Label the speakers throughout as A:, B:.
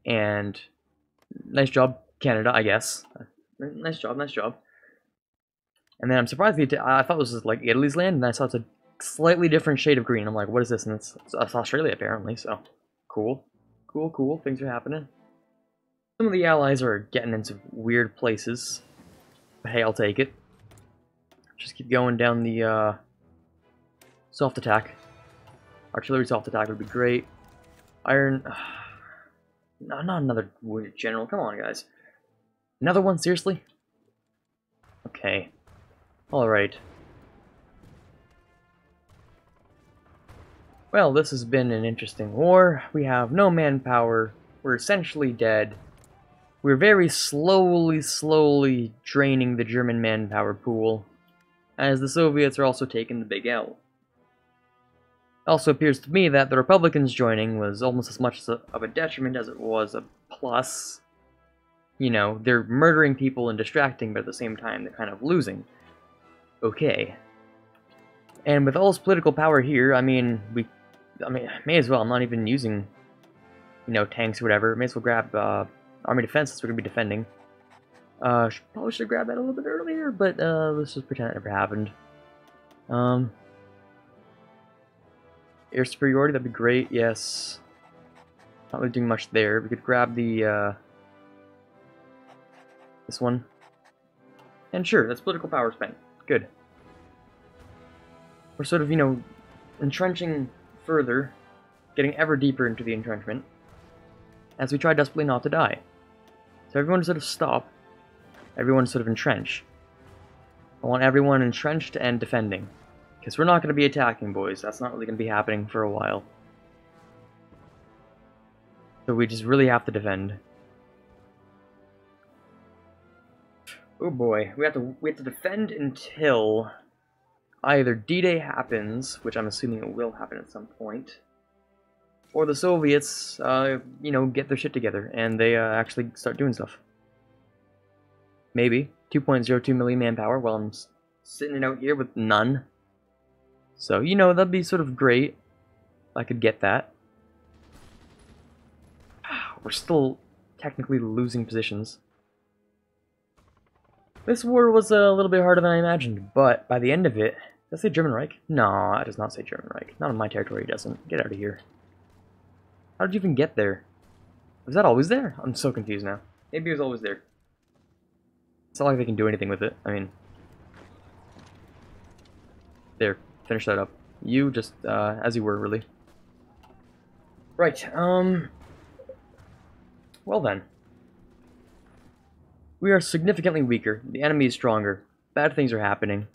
A: And nice job, Canada, I guess. Nice job, nice job. And then I'm surprised I thought this was like Italy's land, and I saw it's a slightly different shade of green. I'm like, what is this? And it's Australia apparently. So cool, cool, cool. Things are happening. Some of the allies are getting into weird places, but hey, I'll take it. Just keep going down the soft attack. Artillery soft attack would be great. Iron. No, not another wounded general. Come on, guys. Another one? Seriously? Okay. Alright. Well, this has been an interesting war. We have no manpower. We're essentially dead. We're very slowly draining the German manpower pool, as the Soviets are also taking the big L. It also appears to me that the Republicans joining was almost as much of a detriment as it was a plus. You know, they're murdering people and distracting, but at the same time they're kind of losing. Okay. And with all this political power here, I mean, may as well. I'm not even using, you know, tanks or whatever. May as well grab army defense since we're gonna be defending. Probably should have grabbed that a little bit earlier, but let's just pretend it never happened. Air superiority, that'd be great. Yes. Not really doing much there. We could grab the this one. And sure, that's political power spent. Good. We're sort of, you know, entrenching further, getting ever deeper into the entrenchment, as we try desperately not to die. So everyone sort of stop, everyone sort of entrench. I want everyone entrenched and defending, because we're not going to be attacking, boys. That's not really going to be happening for a while. So we just really have to defend. Oh boy, we have to defend until either D-Day happens, which I'm assuming it will happen at some point, or the Soviets, you know, get their shit together and they actually start doing stuff. Maybe 2.02 million manpower while I'm sitting it out here with none. So, you know, that'd be sort of great. I could get that. We're still technically losing positions. This war was a little bit harder than I imagined, but by the end of it... Does that say German Reich? No, it does not say German Reich. Not on my territory, it doesn't. Get out of here. How did you even get there? Was that always there? I'm so confused now. Maybe it was always there. It's not like they can do anything with it. I mean... There. Finish that up. You just, as you were, really. Right, well then. We are significantly weaker. The enemy is stronger. Bad things are happening.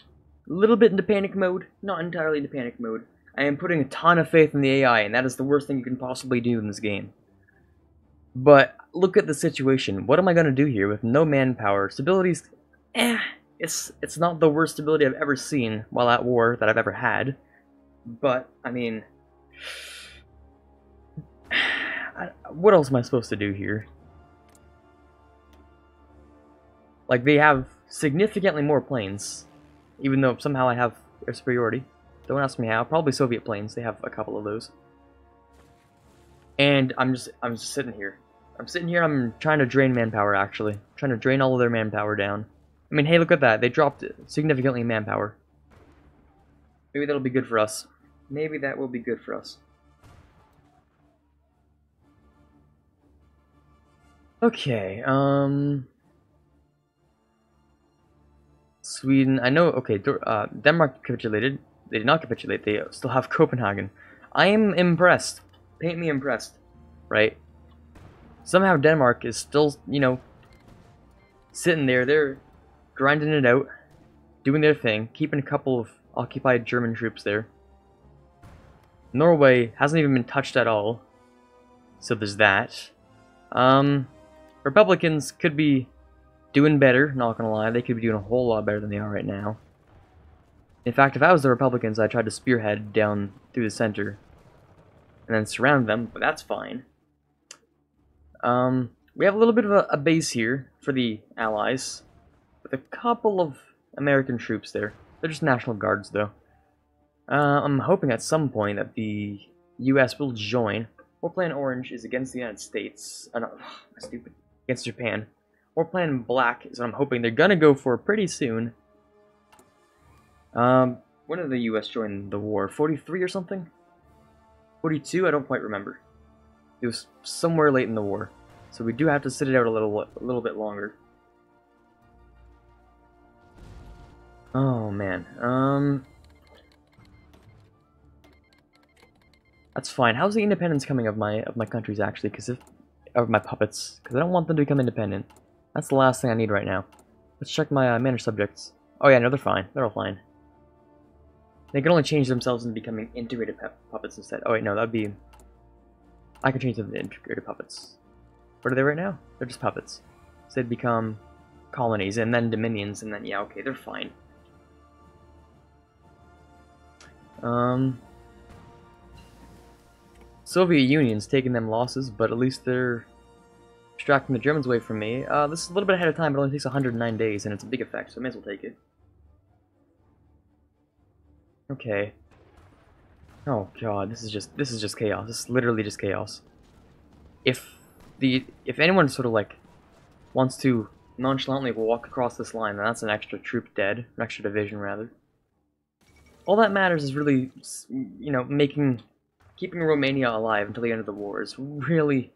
A: A little bit into panic mode. Not entirely into panic mode. I am putting a ton of faith in the AI, and that is the worst thing you can possibly do in this game. But, look at the situation. What am I going to do here with no manpower? Stability's... It's not the worst stability I've ever seen while at war that I've ever had. But, I mean... what else am I supposed to do here? Like, they have significantly more planes, even though somehow I have air superiority. Don't ask me how. Probably Soviet planes. They have a couple of those. And I'm just sitting here. I'm trying to drain manpower, actually. I'm trying to drain all of their manpower down. I mean, hey, look at that. They dropped significantly in manpower. Maybe that'll be good for us. Maybe that will be good for us. Okay, Sweden, I know, okay, Denmark capitulated. They did not capitulate, they still have Copenhagen. I am impressed. Paint me impressed, right? Somehow Denmark is still, you know, sitting there. They're grinding it out, doing their thing, keeping a couple of occupied German troops there. Norway hasn't even been touched at all, so there's that. Republicans could be doing better, not gonna lie. They could be doing a whole lot better than they are right now. In fact, if I was the Republicans, I'd try to spearhead down through the center and then surround them, but that's fine. We have a little bit of a base here for the Allies, with a couple of American troops there. They're just National Guards, though. I'm hoping at some point that the US will join. War Plan Orange is against the United States. No, stupid. Against Japan. War Plan Black is what I'm hoping they're gonna go for pretty soon. When did the U.S. join the war? 43 or something? 42? I don't quite remember. It was somewhere late in the war, so we do have to sit it out a little bit longer. Oh man. That's fine. How's the independence coming of my countries actually? Of my puppets, because I don't want them to become independent. That's the last thing I need right now. Let's check my managed subjects. Oh yeah, no, they're fine. They're all fine. They can only change themselves into becoming integrated puppets instead. Oh wait, no, that'd be... I can change them to integrated puppets. What are they right now? They're just puppets. So they'd become colonies, and then dominions, and then, yeah, okay, they're fine. Soviet Union's taking them losses, but at least they're distracting the Germans away from me. This is a little bit ahead of time, but it only takes 109 days, and it's a big effect, so I may as well take it. Okay. Oh god, this is just chaos. This is literally just chaos. If anyone sort of like wants to nonchalantly walk across this line, then that's an extra troop dead, an extra division rather. All that matters is really, you know, keeping Romania alive until the end of the war is really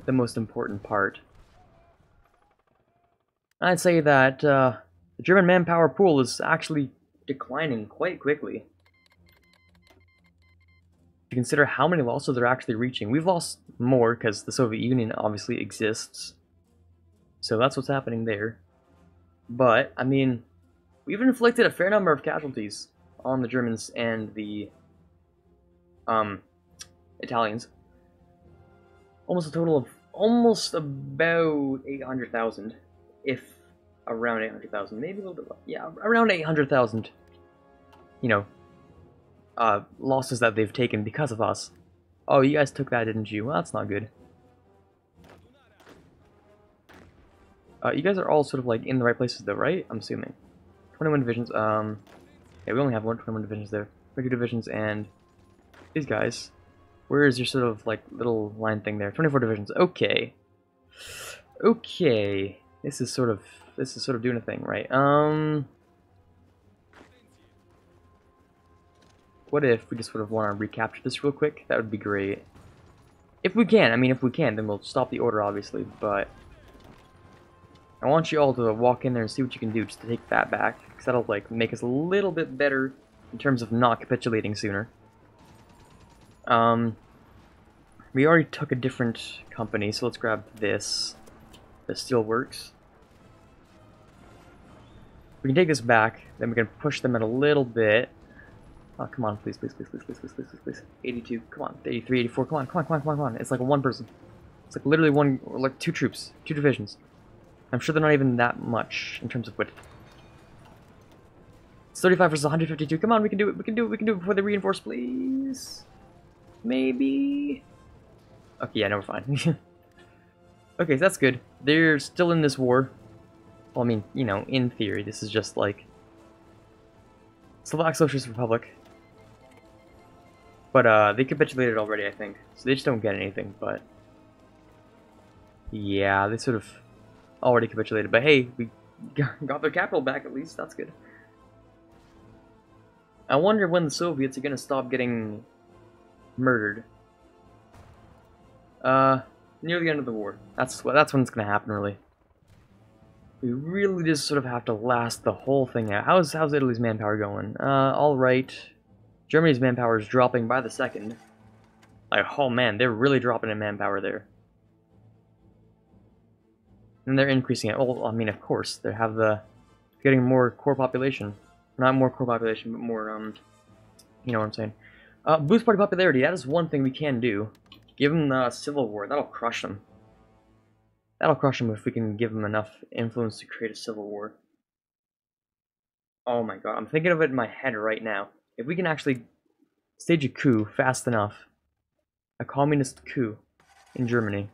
A: the most important part. I'd say that the German manpower pool is actually declining quite quickly. If you consider how many losses they're actually reaching, we've lost more because the Soviet Union obviously exists. So that's what's happening there. But, I mean, we've inflicted a fair number of casualties on the Germans and the Italians. Almost a total of almost about 800,000, if around 800,000, maybe a little bit, yeah, around 800,000, you know, losses that they've taken because of us. Oh, you guys took that, didn't you? Well, that's not good. You guys are all sort of like in the right places though, right? I'm assuming. 21 divisions, yeah, we only have 21 divisions there. 32 divisions and these guys. Where is your sort of like little line thing there? 24 divisions. Okay. Okay. This is sort of doing a thing, right? What if we just sort of want to recapture this real quick? That would be great. If we can, I mean, if we can, then we'll stop the order, obviously, but I want you all to walk in there and see what you can do just to take that back, because that'll, like, make us a little bit better in terms of not capitulating sooner. We already took a different company, so let's grab this. This still works. We can take this back, then we can push them in a little bit. Oh, come on, please, please, please, please, please, please, please, please, please. 82, come on, 83, 84, come on, come on, come on, come on, come on. It's like one person. It's like literally one, like two troops, two divisions. I'm sure they're not even that much in terms of width. It's 35 versus 152. Come on, we can do it, we can do it, we can do it before they reinforce, please. Maybe. Okay, yeah, no, we're fine. Okay, so that's good. They're still in this war. Well, I mean, you know, in theory, this is just like Slovak Socialist Republic. But they capitulated already, I think. So they just don't get anything, but yeah, they sort of already capitulated. But hey, we got their capital back at least. That's good. I wonder when the Soviets are gonna stop getting murdered. Near the end of the war. That's when it's gonna happen, really. We really just sort of have to last the whole thing out. How's Italy's manpower going? All right. Germany's manpower is dropping by the second. Like, oh man, they're really dropping in manpower there. And they're increasing it. Well, I mean, of course, they have getting more core population. Not more core population, but more, you know what I'm saying. Boost party popularity, that is one thing we can do. Give them the civil war, that'll crush them. That'll crush them if we can give them enough influence to create a civil war. Oh my god, I'm thinking of it in my head right now. If we can actually stage a coup fast enough, a communist coup in Germany,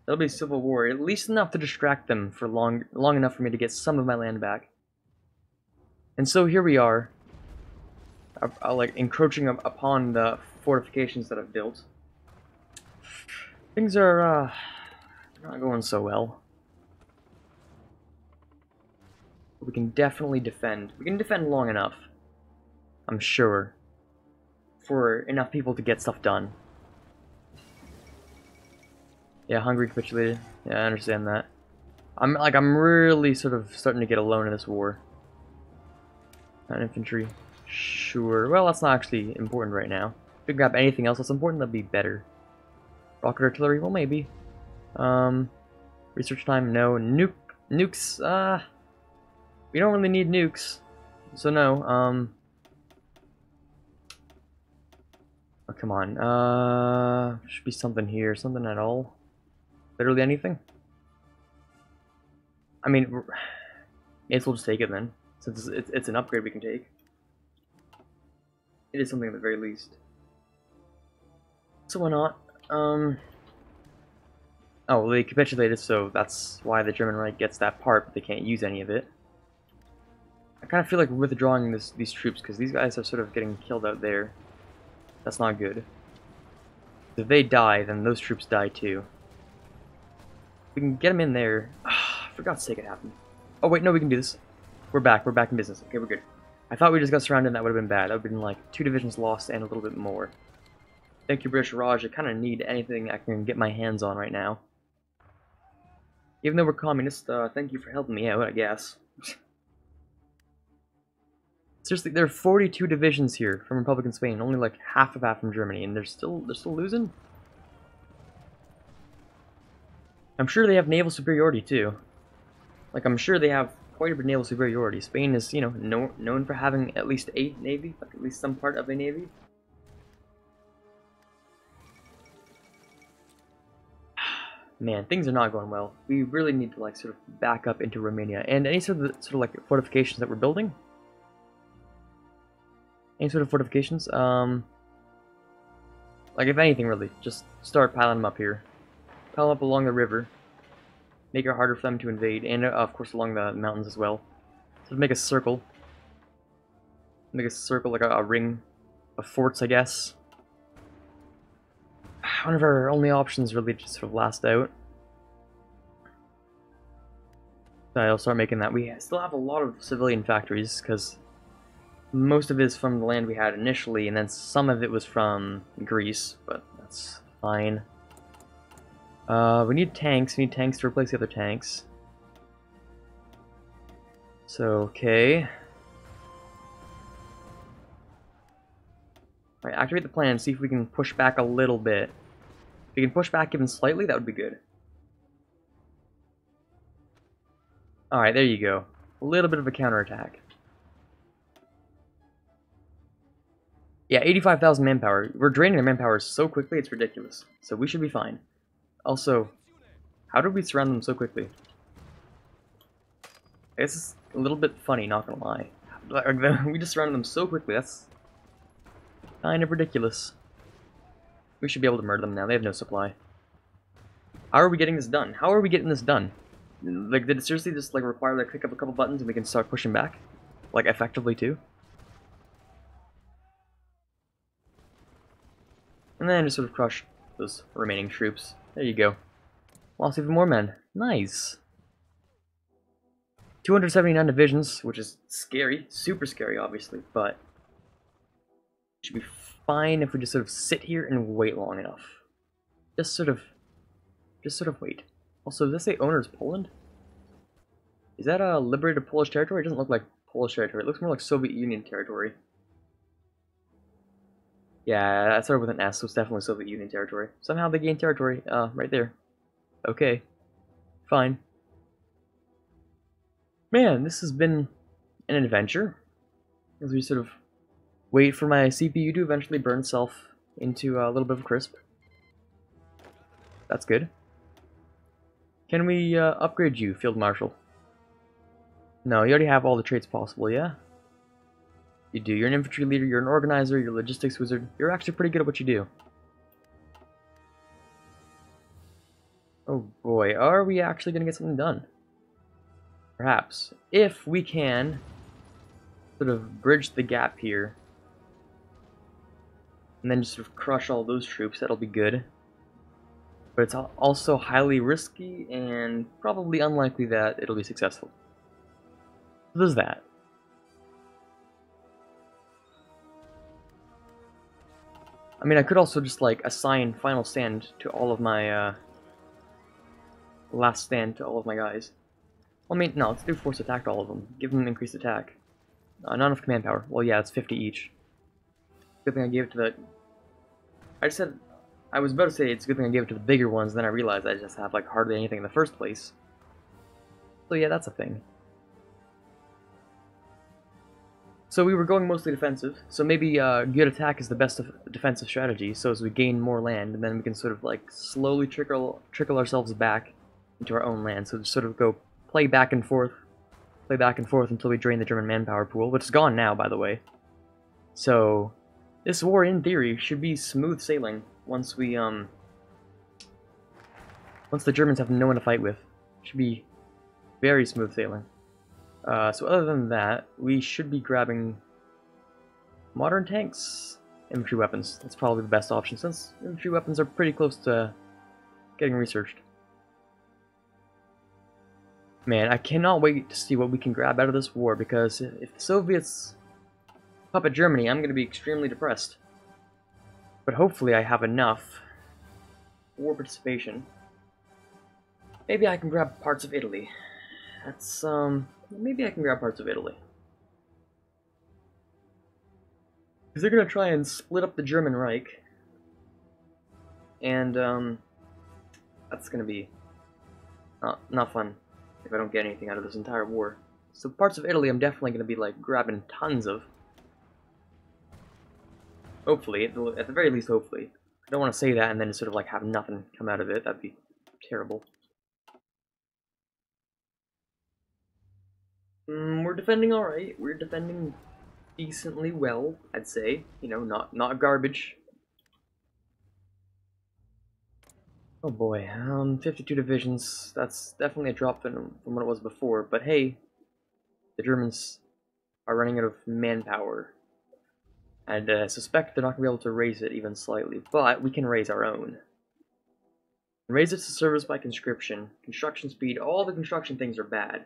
A: that'll be a civil war, at least enough to distract them for long enough for me to get some of my land back. And so here we are, like encroaching upon the fortifications that I've built. Things are, not going so well. We can definitely defend. We can defend long enough, I'm sure, for enough people to get stuff done. Yeah, Hungary capitulated. Yeah, I understand that. I'm really sort of starting to get alone in this war. Not infantry. Sure. Well, that's not actually important right now. If we can grab anything else that's important, that'd be better. Rocket artillery? Well, maybe. Research time? No. Nukes? We don't really need nukes. So no, oh, come on. Should be something here. Something at all. Literally anything? I mean, may as well just take it then. Since it's an upgrade we can take. It is something at the very least. So why not? Oh, they capitulated, so that's why the German Reich gets that part, but they can't use any of it. I kind of feel like we're withdrawing these troops, because these guys are sort of getting killed out there. That's not good. If they die, then those troops die too. We can get them in there. For God's sake, it happened. Oh wait, no, we can do this. We're back in business. Okay, we're good. I thought we just got surrounded and that would have been bad. That would have been like 2 divisions lost and a little bit more. Thank you, British Raj. I kind of need anything I can get my hands on right now. Even though we're communist, thank you for helping me out, I guess. Seriously, there are 42 divisions here from Republican Spain, only like half of that from Germany, and they're still losing? I'm sure they have naval superiority too. Like, I'm sure they have quite a bit of naval superiority. Spain is, you know, known for having at least a navy, like at least some part of a navy. Man, things are not going well. We really need to like sort of back up into Romania. And any sort of like fortifications that we're building? Any sort of fortifications? Like if anything really, just start piling them up here. Pile up along the river. Make it harder for them to invade, and of course along the mountains as well. So make a circle. Make a circle, like a ring of forts, I guess. One of our only options really to sort of last out. So I'll start making that. We still have a lot of civilian factories, because most of it is from the land we had initially, and then some of it was from Greece, but that's fine. We need tanks. We need tanks to replace the other tanks. So, okay. Alright, activate the plan and see if we can push back a little bit. If we can push back even slightly, that would be good. Alright, there you go. A little bit of a counterattack. Yeah, 85,000 manpower. We're draining their manpower so quickly, it's ridiculous. So we should be fine. Also, how did we surround them so quickly? I guess it's a little bit funny, not gonna lie. We just surrounded them so quickly, that's kind of ridiculous. We should be able to murder them now, they have no supply. How are we getting this done? How are we getting this done? Like, did it seriously just like require like click up a couple buttons and we can start pushing back? Like, effectively too? And then just sort of crush those remaining troops. There you go. Lost even more men. Nice. 279 divisions, which is scary. Super scary, obviously, but it should be fine if we just sort of sit here and wait long enough. Just sort of wait. Also, does this say owner's Poland? Is that a liberated Polish territory? It doesn't look like Polish territory. It looks more like Soviet Union territory. Yeah, that started with an S, so it's definitely Soviet Union territory. Somehow they gained territory, right there. Okay. Fine. Man, this has been an adventure. As we sort of wait for my CPU to eventually burn itself into a little bit of crisp. That's good. Can we upgrade you, Field Marshal? No, you already have all the traits possible, yeah? You do. You're an infantry leader, you're an organizer, you're a logistics wizard. You're actually pretty good at what you do. Oh boy, are we actually going to get something done? Perhaps. If we can sort of bridge the gap here, and then just sort of crush all those troops, that'll be good. But it's also highly risky and probably unlikely that it'll be successful. So there's that. I mean, I could also just, like, assign Final Stand to all of my, Last Stand to all of my guys. Well, I mean, no, let's do Force Attack to all of them. Give them increased attack. Not enough command power. Well, yeah, it's 50 each. Good thing I gave it to the... I was about to say it's a good thing I gave it to the bigger ones, then I realized I just have, like, hardly anything in the first place. So yeah, that's a thing. So we were going mostly defensive, so maybe good attack is the best defensive strategy, so as we gain more land, and then we can sort of, like, slowly trickle ourselves back into our own land, so just sort of go play back and forth until we drain the German manpower pool, which is gone now, by the way. So, this war, in theory, should be smooth sailing once we, once the Germans have no one to fight with. It should be very smooth sailing. So other than that, we should be grabbing modern tanks, infantry weapons. That's probably the best option, since infantry weapons are pretty close to getting researched. Man, I cannot wait to see what we can grab out of this war, because if the Soviets puppet Germany, I'm going to be extremely depressed. But hopefully I have enough war participation. Maybe I can grab parts of Italy. That's, maybe I can grab parts of Italy. Because they're going to try and split up the German Reich. And, that's going to be not fun if I don't get anything out of this entire war. So parts of Italy I'm definitely going to be, like, grabbing tons of. Hopefully, at the very least, hopefully. I don't want to say that and then just sort of, like, have nothing come out of it. That'd be terrible. We're defending alright. We're defending decently well, I'd say. You know, not garbage. Oh boy, 52 divisions. That's definitely a drop from what it was before. But hey, the Germans are running out of manpower. And I suspect they're not going to be able to raise it even slightly. But we can raise our own. Raise it to service by conscription, construction speed, all the construction things are bad.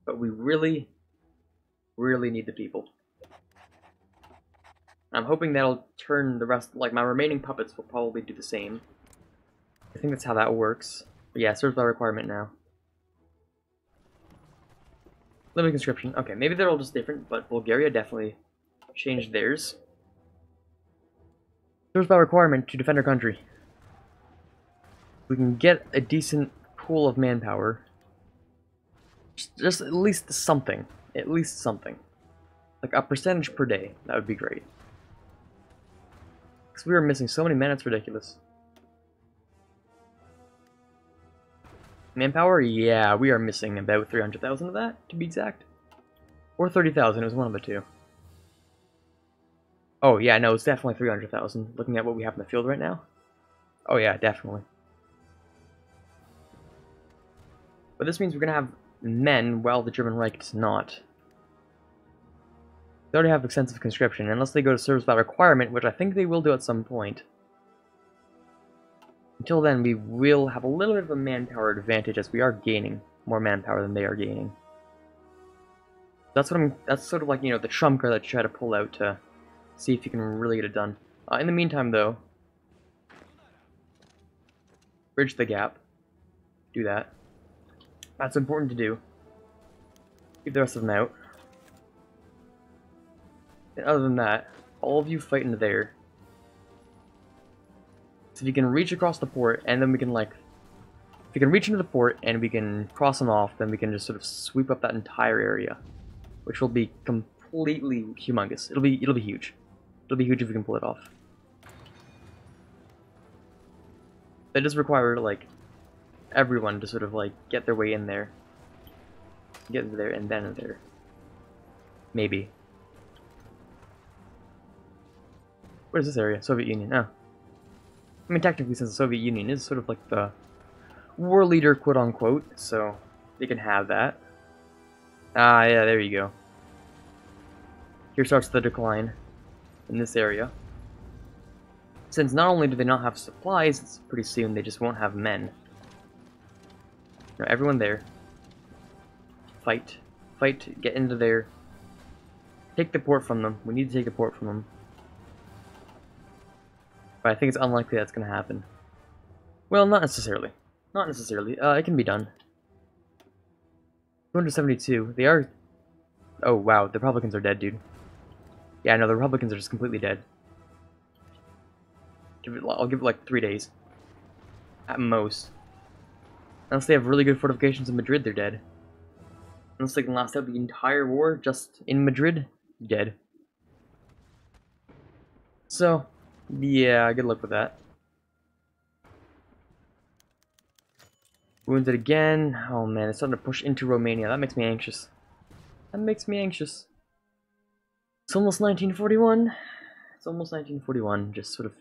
A: But we really, really need the people. I'm hoping that'll turn the rest, like my remaining puppets will probably do the same. I think that's how that works. But yeah, serves by requirement now. Limited conscription. Okay, maybe they're all just different, but Bulgaria definitely changed theirs. Serves by requirement to defend our country. We can get a decent pool of manpower. Just at least something. At least something. Like a percentage per day. That would be great. Because we are missing so many men, it's ridiculous. Manpower? Yeah, we are missing about 300,000 of that, to be exact. Or 30,000, it was one of the two. Oh, yeah, no, it's definitely 300,000, looking at what we have in the field right now. Oh, yeah, definitely. But this means we're going to have men while the German Reich does not. They already have extensive conscription, unless they go to service by requirement, which I think they will do at some point. Until then, we will have a little bit of a manpower advantage as we are gaining more manpower than they are gaining. That's sort of like, you know, the trump card that you try to pull out to see if you can really get it done. In the meantime, though, bridge the gap. Do that. That's important to do. Keep the rest of them out. And other than that, all of you fight into there. So if you can reach across the port, and then we can, like... If you can reach into the port, and we can cross them off, then we can just sort of sweep up that entire area. Which will be completely humongous. It'll be huge. It'll be huge if we can pull it off. That does require, like, everyone to sort of, like, get their way in there. Get in there, and then in there. Maybe. What is this area? Soviet Union. Oh. I mean, technically, since the Soviet Union is sort of like the war leader, quote-unquote, so they can have that. Ah, yeah, there you go. Here starts the decline in this area. Since not only do they not have supplies, pretty soon they just won't have men. No, everyone there. Fight. Fight, get into there. Take the port from them. We need to take the port from them. But I think it's unlikely that's going to happen. Well, not necessarily. Not necessarily. It can be done. 272. They are... Oh, wow. The Republicans are dead, dude. Yeah, no, the Republicans are just completely dead. I'll give it like 3 days. At most. Unless they have really good fortifications in Madrid, they're dead. Unless they can last out the entire war just in Madrid, dead. So, yeah, good luck with that. Wounded again. Oh man, it's starting to push into Romania. That makes me anxious. That makes me anxious. It's almost 1941. It's almost 1941. Just sort of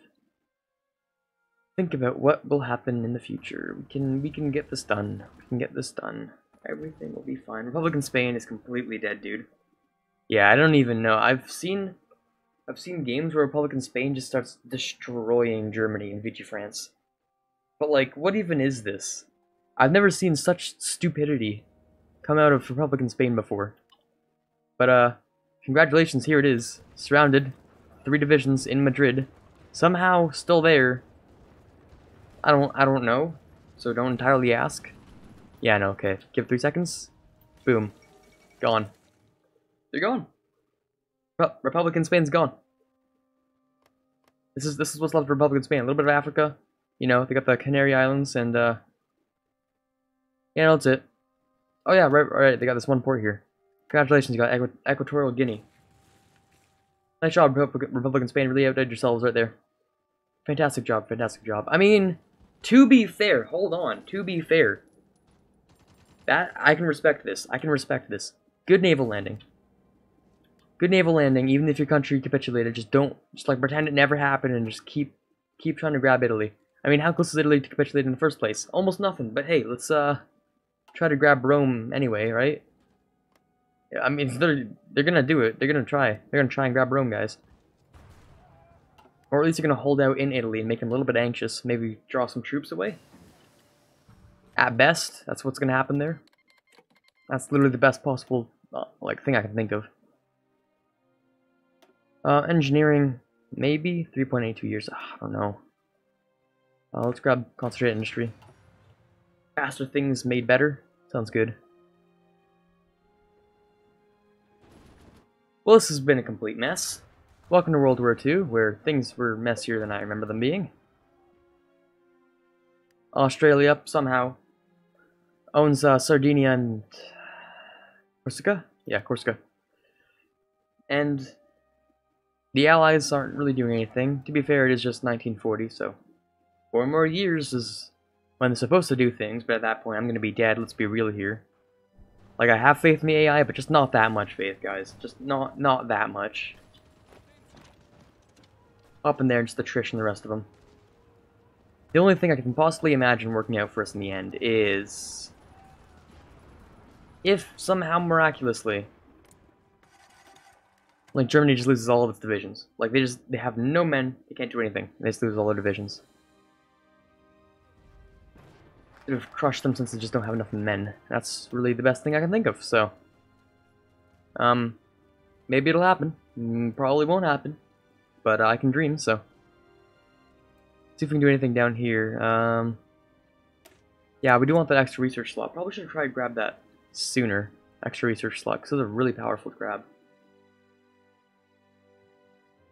A: think about what will happen in the future. We can get this done. We can get this done. Everything will be fine. Republican Spain is completely dead, dude. Yeah, I don't even know. I've seen games where Republican Spain just starts destroying Germany and Vichy France. But like, what even is this? I've never seen such stupidity come out of Republican Spain before. But congratulations, here it is. Surrounded. 3 divisions in Madrid. Somehow still there. I don't know. So don't entirely ask. Yeah, no, okay. Give 3 seconds. Boom. Gone. They're gone. Republican Spain's gone. This is what's left of Republican Spain. A little bit of Africa. You know, they got the Canary Islands and yeah, that's it. Oh yeah, right, they got this one port here. Congratulations, you got Equatorial Guinea. Nice job, Republican Spain. Really outdid yourselves right there. Fantastic job, fantastic job. I mean, to be fair, hold on. To be fair, that I can respect this. I can respect this. Good naval landing. Good naval landing. Even if your country capitulated, just like pretend it never happened and just keep trying to grab Italy. I mean, how close is Italy to capitulate in the first place? Almost nothing. But hey, let's try to grab Rome anyway, right? I mean, they're gonna do it. They're gonna try. They're gonna try and grab Rome, guys. Or at least they're gonna hold out in Italy and make them a little bit anxious. Maybe draw some troops away. At best, that's what's gonna happen there. That's literally the best possible like thing I can think of. Engineering, maybe 3.82 years. I don't know. Let's grab concentrated industry. Faster things made better. Sounds good. Well, this has been a complete mess. Welcome to World War II, where things were messier than I remember them being. Australia, somehow, owns Sardinia and Corsica? Yeah, Corsica. And the Allies aren't really doing anything. To be fair, it is just 1940, so 4 more years is when they're supposed to do things, but at that point I'm going to be dead, let's be real here. Like, I have faith in the AI, but just not that much faith, guys. Just not that much. Up in there, just the Trish and the rest of them. The only thing I can possibly imagine working out for us in the end is... if, somehow, miraculously, like, Germany just loses all of its divisions. Like, they have no men, they can't do anything. They just lose all their divisions. Could have crushed them since they just don't have enough men. That's really the best thing I can think of, so... maybe it'll happen. Probably won't happen. But I can dream, so... see if we can do anything down here. Yeah, we do want that extra research slot. Probably should have tried to grab that sooner. Extra research slot, because it's a really powerful grab.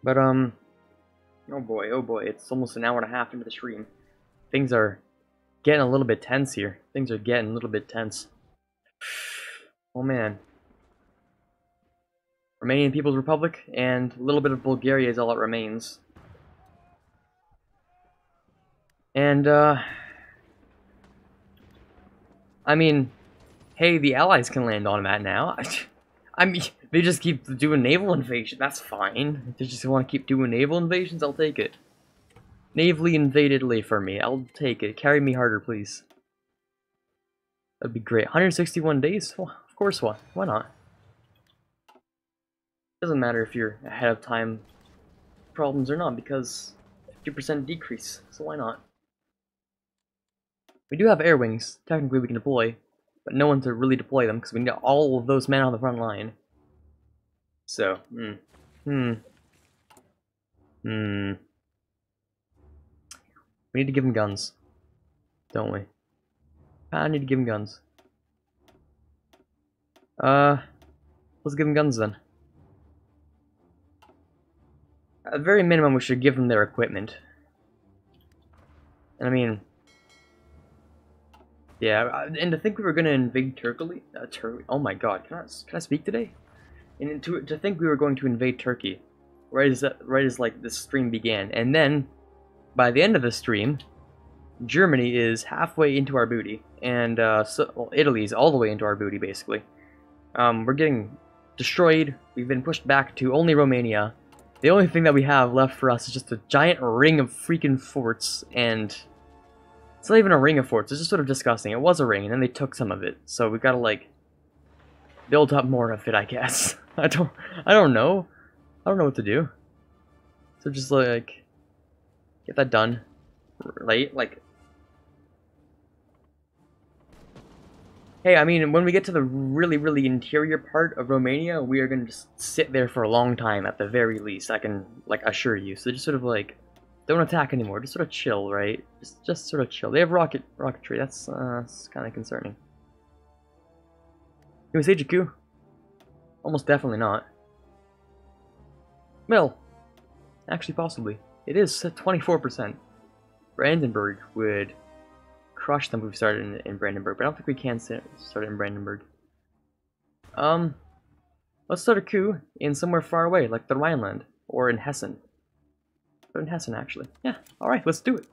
A: But, oh boy, it's almost an hour and a half into the stream. Things are getting a little bit tense here. Things are getting a little bit tense. Oh man. Romanian People's Republic, and a little bit of Bulgaria is all that remains. And, I mean, hey, the Allies can land on that now. I mean, they just keep doing naval invasion. That's fine. If they just want to keep doing naval invasions, I'll take it. Navally invade Italy for me. I'll take it. Carry me harder, please. That'd be great. 161 days? Well, of course, why not? Doesn't matter if you're ahead of time problems or not, because 50% decrease, so why not? We do have air wings, technically we can deploy, but no one to really deploy them because we need all of those men on the front line. So, we need to give them guns, don't we? I need to give them guns. Let's give them guns then. At the very minimum, we should give them their equipment. And I mean, yeah, and to think we were going to invade Turkey, oh my god, can I speak today? And to think we were going to invade Turkey, right as like this stream began, and then by the end of the stream, Germany is halfway into our booty, and well, Italy's all the way into our booty basically. We're getting destroyed. We've been pushed back to only Romania. The only thing that we have left for us is just a giant ring of freaking forts, and it's not even a ring of forts, it's just sort of disgusting. It was a ring, and then they took some of it, so we gotta, like, build up more of it, I guess. I don't know. I don't know what to do. So just, like, get that done. Right? Like, hey, I mean, when we get to the really, really interior part of Romania, we are gonna just sit there for a long time, at the very least, I can, like, assure you. So just sort of, like, don't attack anymore, just sort of chill, right? Just sort of chill. They have rocketry, that's kind of concerning. Can we stage a coup? Almost definitely not. Well, actually possibly. It is at 24%. Brandenburg would crush them if we started in Brandenburg, but I don't think we can start it in Brandenburg. Let's start a coup in somewhere far away, like the Rhineland, or in Hessen. Or in Hessen, actually. Yeah, alright, let's do it.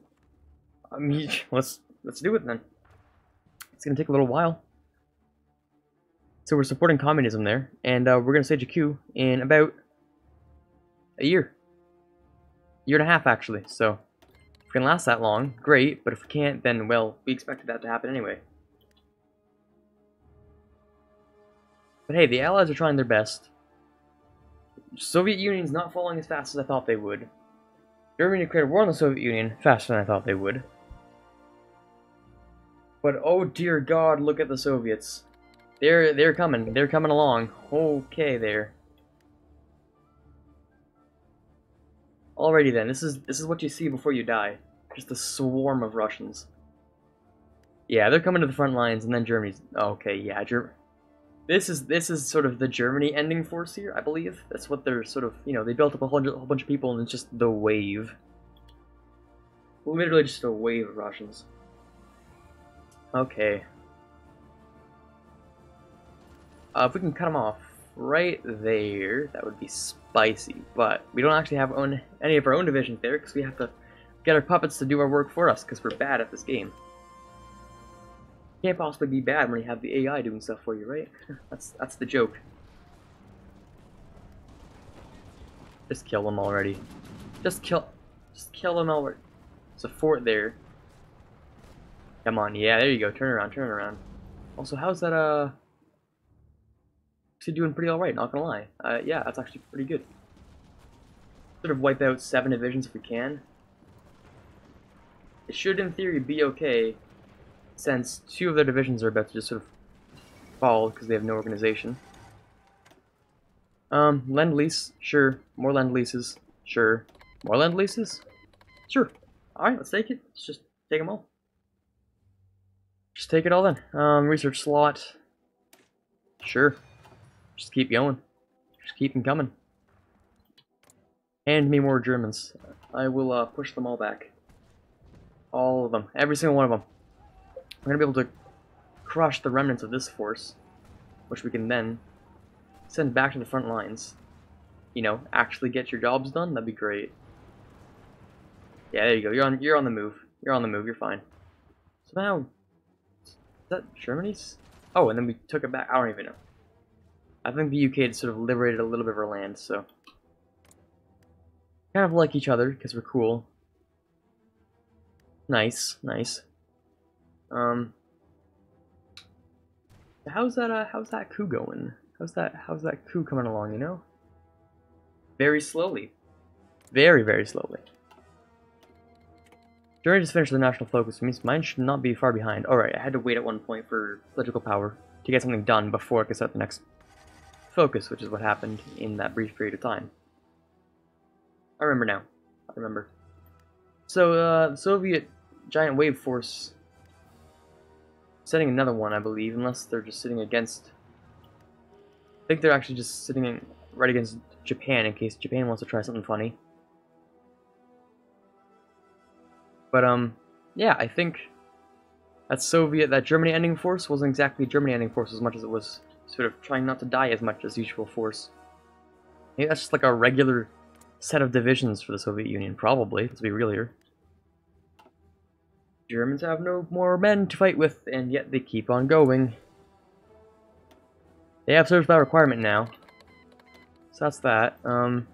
A: I mean, let's do it then. It's gonna take a little while. So we're supporting communism there, and we're gonna stage a coup in about a year. Year and a half, actually, so if we can last that long, great, but if we can't, then, well, we expected that to happen anyway. But hey, the Allies are trying their best. Soviet Union's not falling as fast as I thought they would. Germany declared war on the Soviet Union faster than I thought they would. But oh dear God, look at the Soviets. They're coming. They're coming along. Okay, there. Alrighty then. This is what you see before you die. Just a swarm of Russians. Yeah, they're coming to the front lines, and then Germany's. Okay, yeah, This is sort of the Germany ending force here, I believe. That's what they're sort of, you know, they built up a whole bunch of people, and it's just the wave. Literally just a wave of Russians. Okay. If we can cut them off right there, that would be spicy. But we don't actually have any of our own divisions there, because we have to get our puppets to do our work for us, because we're bad at this game. Can't possibly be bad when you have the AI doing stuff for you, right? That's the joke. Just kill them already. Just kill them already. There's a fort there. Come on, yeah, there you go. Turn around. Also, how's that, actually doing pretty alright, not gonna lie. Yeah, that's actually pretty good. Sort of wipe out 7 divisions if we can. It should, in theory, be okay, since 2 of their divisions are about to just sort of fall because they have no organization. Lend-lease, sure. More lend-leases, sure. More lend-leases? Sure. Alright, let's take it. Let's just take them all. Just take it all then. Research slot. Sure. Just keep going. Just keep them coming. Hand me more Germans. I will push them all back. All of them. Every single one of them. We're going to be able to crush the remnants of this force, which we can then send back to the front lines. You know, actually get your jobs done. That'd be great. Yeah, there you go. You're on the move. You're on the move. You're fine. So now, is that Germany's? Oh, and then we took it back. I don't even know. I think the UK had sort of liberated a little bit of our land, so kind of like each other because we're cool. Nice. How's that coup going? How's that coup coming along, you know? Very slowly. Very, very slowly. Germany just finished the national focus, which means mine should not be far behind. Alright, I had to wait at one point for political power to get something done before I could start the next focus, which is what happened in that brief period of time. I remember now. I remember. So, the Soviet giant wave force setting another one, I believe, unless they're just sitting against... I think they're actually just sitting right against Japan in case Japan wants to try something funny. But, yeah, I think that Germany ending force wasn't exactly Germany ending force as much as it was sort of trying not to die as much as usual force. Maybe that's just like a regular set of divisions for the Soviet Union, probably, let's be real here. Germans have no more men to fight with, and yet they keep on going. They have service by requirement now. So that's that. And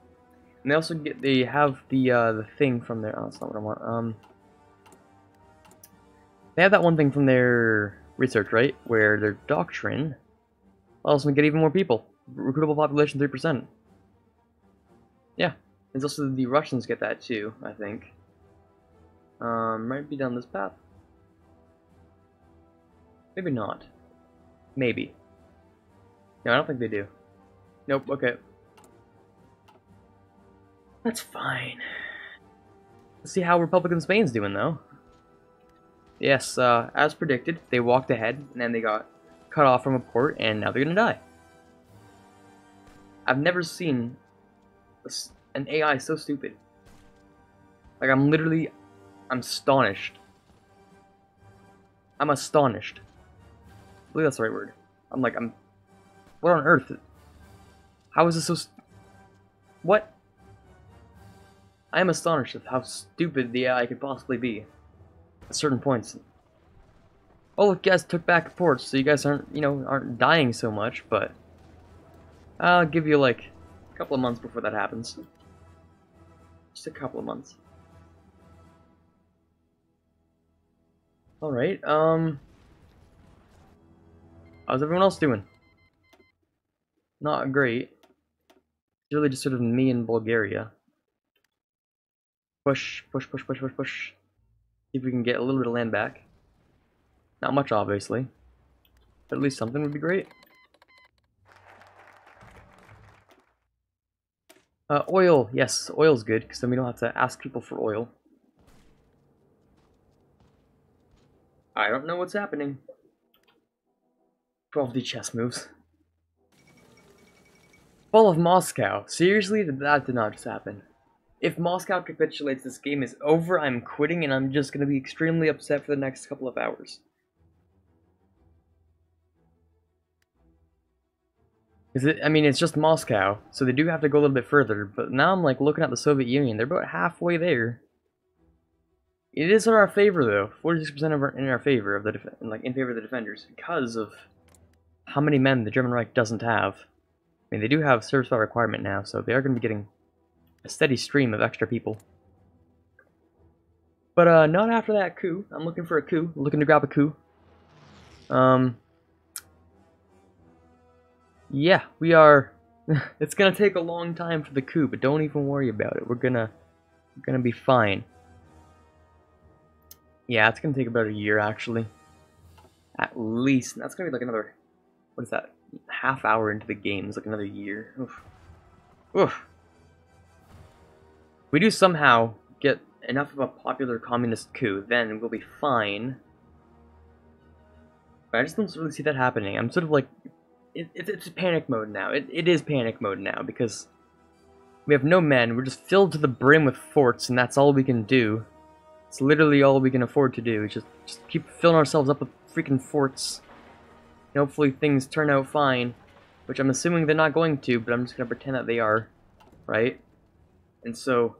A: they also have the thing from their, oh, that's not what I want. They have that one thing from their research, right? Where their doctrine allows them to get even more people. Recruitable population 3%. Yeah. There's also the Russians get that too, I think. Might be down this path. Maybe not. Maybe. No, I don't think they do. Nope, okay. That's fine. Let's see how Republican Spain's doing, though. Yes, as predicted, they walked ahead, and then they got cut off from a port, and now they're gonna die. I've never seen an AI so stupid. Like, I'm astonished. I'm astonished. I believe that's the right word. What on earth? How is this so what? I am astonished at how stupid the AI could possibly be at certain points. Oh, look, you guys took back ports, so you guys aren't dying so much, but I'll give you like a couple of months before that happens. Just a couple of months. Alright, how's everyone else doing? Not great. It's really just sort of me and Bulgaria. Push, push, push, push, push, push. See if we can get a little bit of land back. Not much, obviously. But at least something would be great. Oil. Yes, oil's good, because then we don't have to ask people for oil. I don't know what's happening. 12D chess moves. Fall of Moscow. Seriously? That did not just happen. If Moscow capitulates, this game is over, I'm quitting, and I'm just going to be extremely upset for the next couple of hours. I mean, it's just Moscow, so they do have to go a little bit further, but now I'm like looking at the Soviet Union, they're about halfway there. It is in our favor, though. 46% in our favor of in favor of the defenders, because of how many men the German Reich doesn't have. I mean, they do have service by requirement now, so they are going to be getting a steady stream of extra people. But not after that coup. I'm looking for a coup. I'm looking to grab a coup. Yeah, we are. It's gonna take a long time for the coup, but don't even worry about it. We're gonna be fine. Yeah, it's gonna take about a year actually. At least. That's gonna be like another, what is that? Half hour into the game is like another year. Oof. Oof. We do somehow get enough of a popular communist coup, then we'll be fine. But I just don't really see that happening. I'm sort of like, it's panic mode now. It is panic mode now, because we have no men, we're just filled to the brim with forts, and that's all we can do. It's literally all we can afford to do, just keep filling ourselves up with freaking forts. And hopefully things turn out fine, which I'm assuming they're not going to, but I'm just going to pretend that they are, right? And so,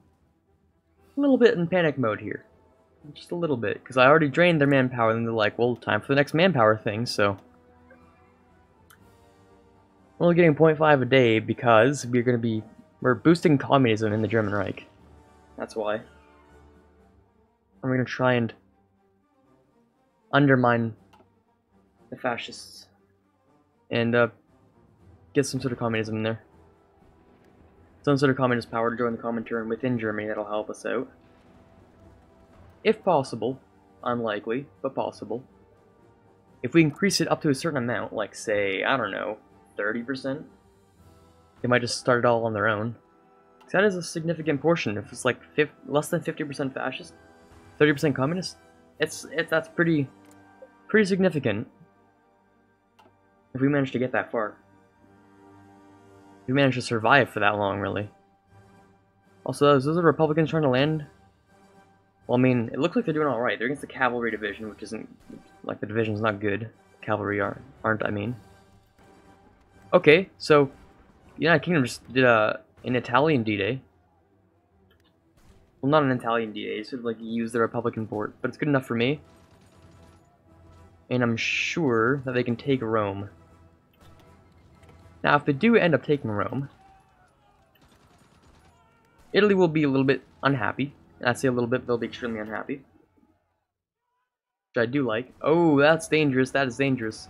A: a little bit in panic mode here. Just a little bit, because I already drained their manpower, and they're like, well, time for the next manpower thing, so... We're only getting 0.5 a day because we're boosting communism in the German Reich. That's why. And we're going to try and undermine the fascists and get some sort of communism in there. Some sort of communist power to join the Comintern within Germany that'll help us out. if possible, unlikely, but possible, if we increase it up to a certain amount, like say, I don't know, 30%, they might just start it all on their own. That is a significant portion. If it's like less than 50% fascist, 30% communist, that's pretty significant. If we manage to get that far, if we manage to survive for that long, really. Also, is those the Republicans trying to land? Well, I mean, it looks like they're doing all right. They're against the cavalry division, which isn't like the division's not good. Cavalry aren't. I mean. Okay, so United Kingdom just did an Italian D-Day. Well, not an Italian D-Day. It's sort of like use the Republican port, but it's good enough for me. And I'm sure that they can take Rome. Now, if they do end up taking Rome, Italy will be a little bit unhappy. And I'd say a little bit, they'll be extremely unhappy. Which I do like. Oh, that's dangerous. That is dangerous.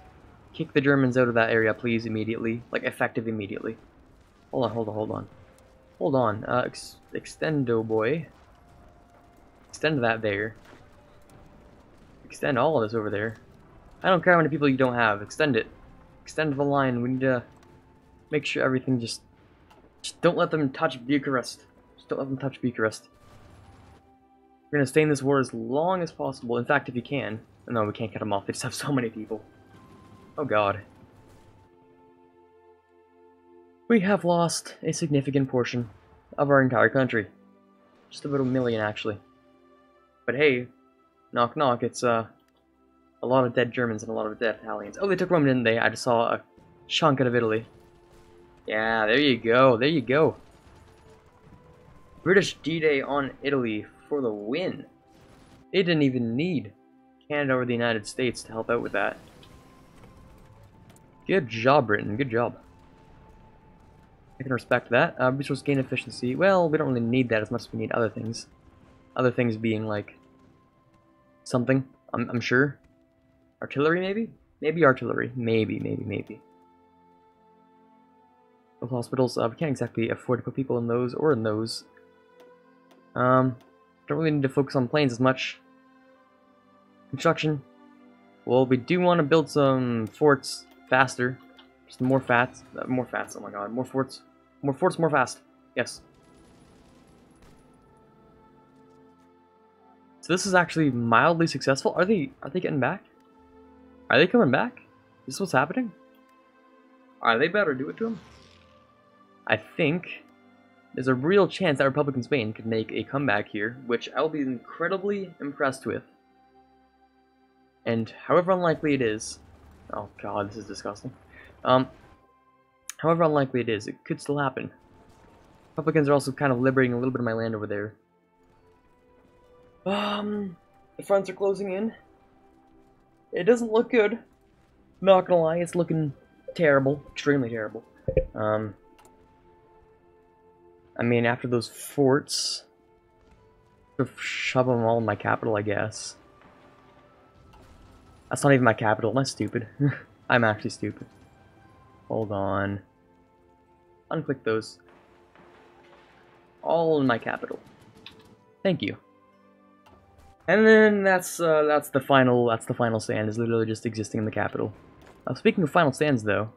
A: Kick the Germans out of that area, please, immediately. Like, effective immediately. Hold on. Hold on. Extendo, boy. Extend that there. Extend all of this over there. I don't care how many people you don't have. Extend it. Extend the line. We need to make sure everything just don't let them touch Bucharest. Just don't let them touch Bucharest. We're gonna stay in this war as long as possible. In fact, if you can. No, we can't cut them off. They just have so many people. Oh god. We have lost a significant portion of our entire country. Just about 1 million, actually. But hey, knock knock, it's a lot of dead Germans and a lot of dead Italians. Oh, they took Rome, didn't they? I just saw a chunk out of Italy. Yeah, there you go, there you go. British D-Day on Italy for the win. They didn't even need Canada or the United States to help out with that. Good job, Britain, good job. I can respect that. Resource gain efficiency. Well, we don't really need that as much as we need other things. Other things being like something, I'm sure. Artillery, maybe? Maybe artillery. Maybe. Both hospitals, we can't exactly afford to put people in those or in those. Don't really need to focus on planes as much. Construction. Well, we do want to build some forts faster. Just more fats, oh my god, more forts, more fast. Yes. So this is actually mildly successful. Are they getting back? Are they coming back? Is this what's happening? Alright, they better do it to them. I think there's a real chance that Republican Spain could make a comeback here, which I'll be incredibly impressed with. And however unlikely it is, oh god, this is disgusting. However unlikely it is, it could still happen. Republicans are also kind of liberating a little bit of my land over there. The fronts are closing in. It doesn't look good. Not gonna lie, it's looking terrible. Extremely terrible. I mean, after those forts, shove them all in my capital, I guess. That's not even my capital. Am I stupid? I'm actually stupid. Hold on. Unclick those. All in my capital. Thank you. And then that's the final stand, is literally just existing in the capital. Speaking of final stands, though.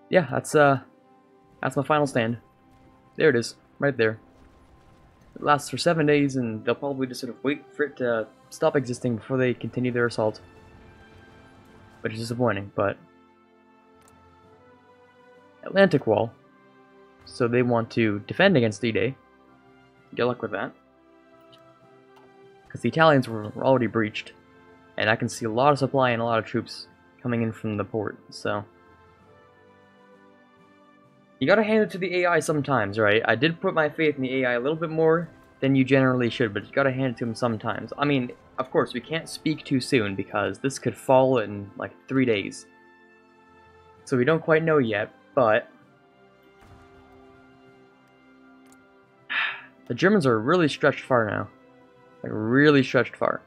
A: Yeah, that's my final stand. There it is, right there. It lasts for 7 days, and they'll probably just sort of wait for it to stop existing before they continue their assault. Which is disappointing, but... Atlantic Wall. So they want to defend against D-Day. Good luck with that. Because the Italians were already breached. And I can see a lot of supply and a lot of troops coming in from the port, so... You gotta hand it to the AI sometimes, right? I did put my faith in the AI a little bit more than you generally should, but you gotta hand it to them sometimes. I mean, of course, we can't speak too soon, because this could fall in, like, 3 days. So we don't quite know yet, but... The Germans are really stretched far now. Like, really stretched far.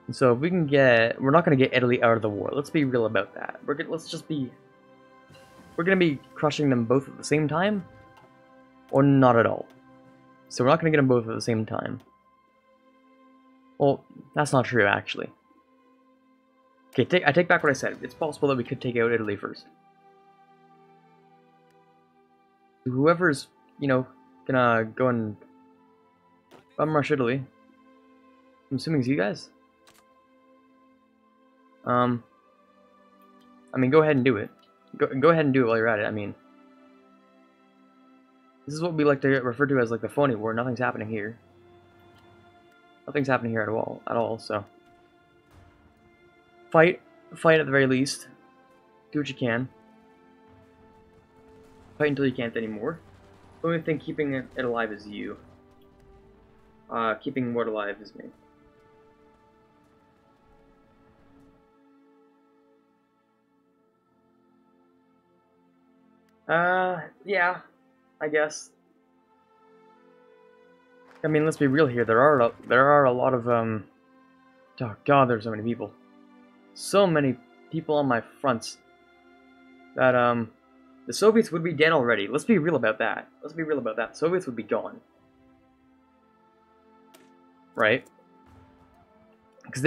A: And so if we can get... We're not gonna get Italy out of the war. Let's be real about that. We're we're going to be crushing them both at the same time, or not at all. So we're not going to get them both at the same time. Well, that's not true, actually. Okay, I take back what I said. It's possible that we could take out Italy first. Whoever's, you know, gonna go and bum rush Italy. I'm assuming it's you guys. I mean, go ahead and do it. Go ahead and do it while you're at it. I mean, this is what we like to refer to as like the phony war. Nothing's happening here. Nothing's happening here at all. So fight at the very least. Do what you can. Fight until you can't anymore. The only thing keeping it alive is you. Keeping what alive is me. Yeah, I guess. I mean, let's be real here. There are a lot of oh god, there's so many people. So many people on my fronts that the Soviets would be dead already. Let's be real about that. Let's be real about that. Soviets would be gone. Right? Because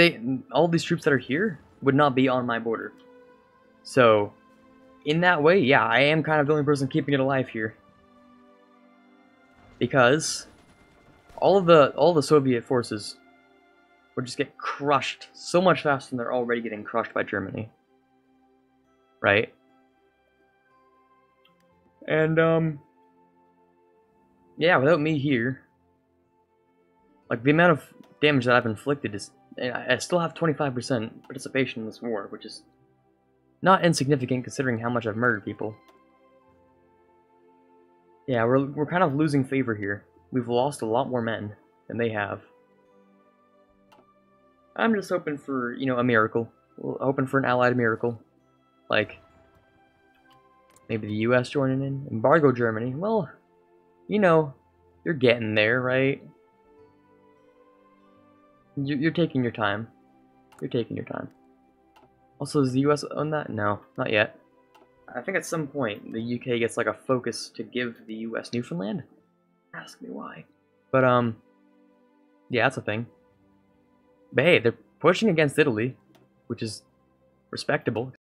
A: all these troops that are here would not be on my border. So, in that way, yeah, I am kind of the only person keeping it alive here. Because all the Soviet forces would just get crushed so much faster than they're already getting crushed by Germany. Right? And yeah, without me here, like the amount of damage that I've inflicted is, I still have 25% participation in this war, which is not insignificant considering how much I've murdered people. Yeah, we're kind of losing favor here. We've lost a lot more men than they have. I'm just hoping for, you know, a miracle. Hoping for an allied miracle. Like, maybe the US joining in? Embargo Germany? Well, you know, you're getting there, right? You're taking your time. You're taking your time. Also, does the US own that? No, not yet. I think at some point the UK gets like a focus to give the US Newfoundland. Ask me why. But yeah, that's a thing. But hey, they're pushing against Italy, which is respectable.